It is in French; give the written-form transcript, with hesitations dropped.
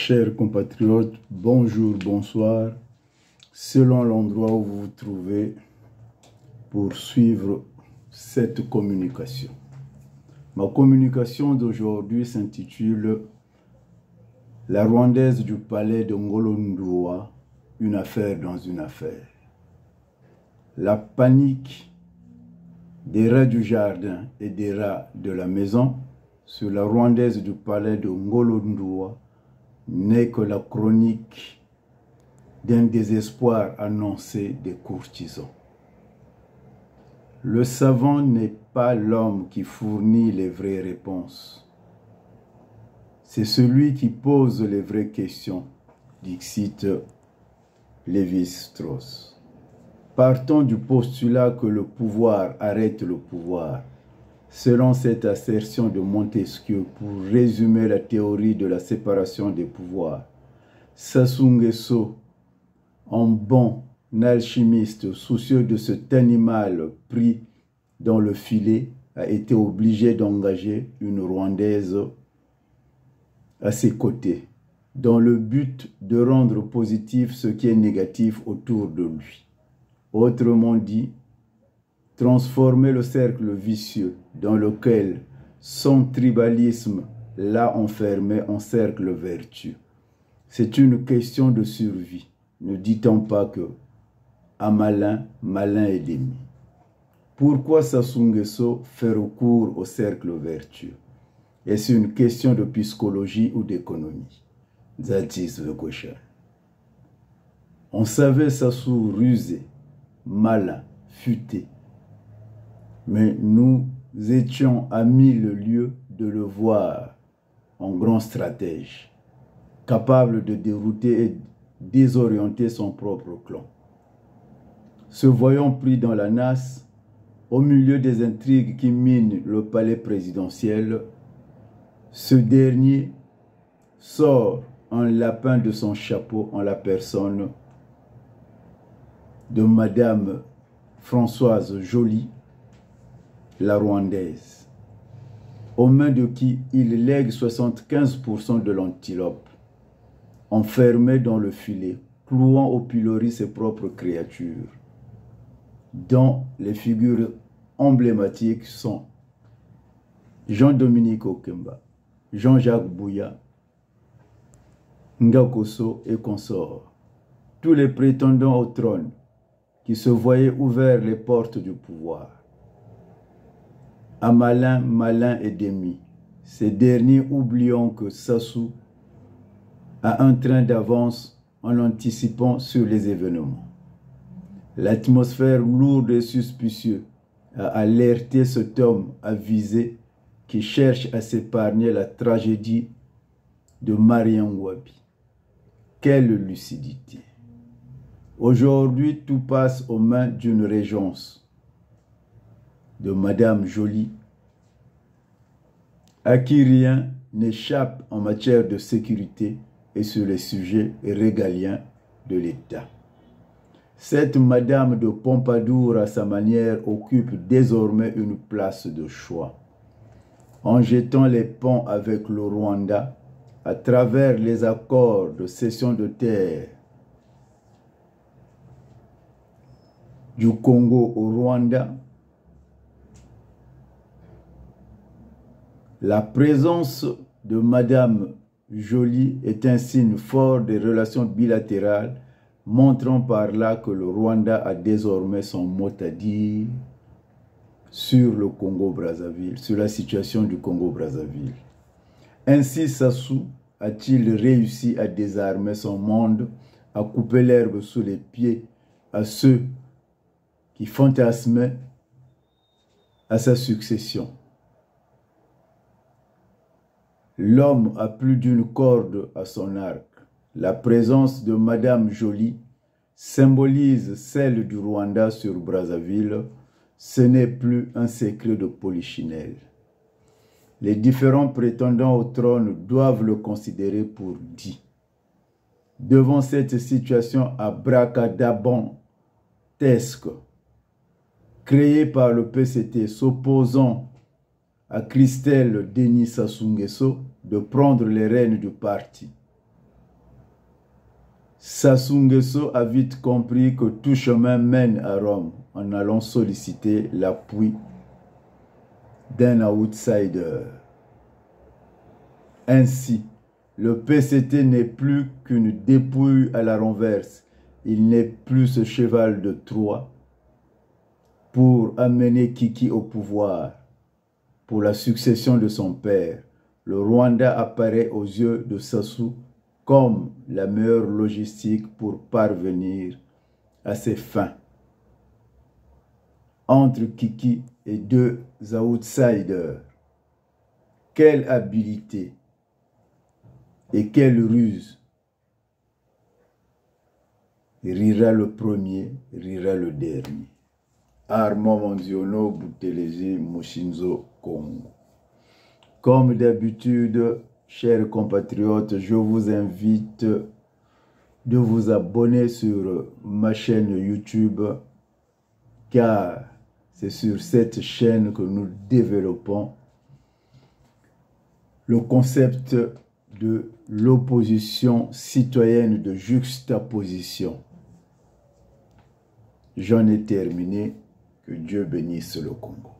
Chers compatriotes, bonjour, bonsoir, selon l'endroit où vous vous trouvez pour suivre cette communication. Ma communication d'aujourd'hui s'intitule « La Rwandaise du palais de Ngolo Ndoua, une affaire dans une affaire ». La panique des rats du jardin et des rats de la maison sur la Rwandaise du palais de Ngolo Ndoua n'est que la chronique d'un désespoir annoncé des courtisans. Le savant n'est pas l'homme qui fournit les vraies réponses. C'est celui qui pose les vraies questions, dixit Lévi-Strauss. Partons du postulat que le pouvoir arrête le pouvoir. Selon cette assertion de Montesquieu, pour résumer la théorie de la séparation des pouvoirs, Sassou Nguesso, en bon alchimiste soucieux de cet animal pris dans le filet, a été obligé d'engager une Rwandaise à ses côtés, dans le but de rendre positif ce qui est négatif autour de lui. Autrement dit, transformer le cercle vicieux dans lequel son tribalisme l'a enfermé en cercle vertueux. C'est une question de survie. Ne dit-on pas que à malin, malin est l'ennemi. Pourquoi Sassou Nguesso fait recours au cercle vertueux? Est-ce une question de psychologie ou d'économie? That is the question. On savait Sassou rusé, malin, futé. Mais nous étions à 1000 lieues de le voir en grand stratège, capable de dérouter et désorienter son propre clan. Se voyant pris dans la nasse, au milieu des intrigues qui minent le palais présidentiel, ce dernier sort un lapin de son chapeau en la personne de Madame Françoise Joly, la Rwandaise, aux mains de qui il lègue 75% de l'antilope, enfermé dans le filet, clouant au pilori ses propres créatures, dont les figures emblématiques sont Jean-Dominique Okemba, Jean-Jacques Bouya, Ngakoso et consorts, tous les prétendants au trône qui se voyaient ouvert les portes du pouvoir. À malin, malin et demi, ces derniers oubliant que Sassou a un train d'avance en anticipant sur les événements. L'atmosphère lourde et suspicieuse a alerté cet homme avisé qui cherche à s'épargner la tragédie de Mariam Wabi. Quelle lucidité! Aujourd'hui, tout passe aux mains d'une régence de Madame Joly, à qui rien n'échappe en matière de sécurité et sur les sujets régaliens de l'État. Cette Madame de Pompadour, à sa manière, occupe désormais une place de choix. En jetant les ponts avec le Rwanda, à travers les accords de cession de terre du Congo au Rwanda, la présence de Madame Joly est un signe fort des relations bilatérales, montrant par là que le Rwanda a désormais son mot à dire sur le Congo-Brazzaville, sur la situation du Congo-Brazzaville. Ainsi, Sassou a-t-il réussi à désarmer son monde, à couper l'herbe sous les pieds à ceux qui fantasmaient à sa succession. L'homme a plus d'une corde à son arc. La présence de Madame Joly symbolise celle du Rwanda sur Brazzaville. Ce n'est plus un secret de polichinelle. Les différents prétendants au trône doivent le considérer pour dit. Devant cette situation abracadabantesque, créée par le PCT s'opposant à Christelle Denis Sassou Nguesso de prendre les rênes du parti, Sassou Nguesso a vite compris que tout chemin mène à Rome en allant solliciter l'appui d'un outsider. Ainsi, le PCT n'est plus qu'une dépouille à la renverse. Il n'est plus ce cheval de Troie pour amener Kiki au pouvoir. Pour la succession de son père, le Rwanda apparaît aux yeux de Sassou comme la meilleure logistique pour parvenir à ses fins. Entre Kiki et deux outsiders, quelle habileté et quelle ruse! Rira le premier, rira le dernier. Armand Monziono Boutelezi Mushinzo Congo. Comme d'habitude, chers compatriotes, je vous invite de vous abonner sur ma chaîne YouTube, car c'est sur cette chaîne que nous développons le concept de l'opposition citoyenne de juxtaposition. J'en ai terminé. Que Dieu bénisse le Congo.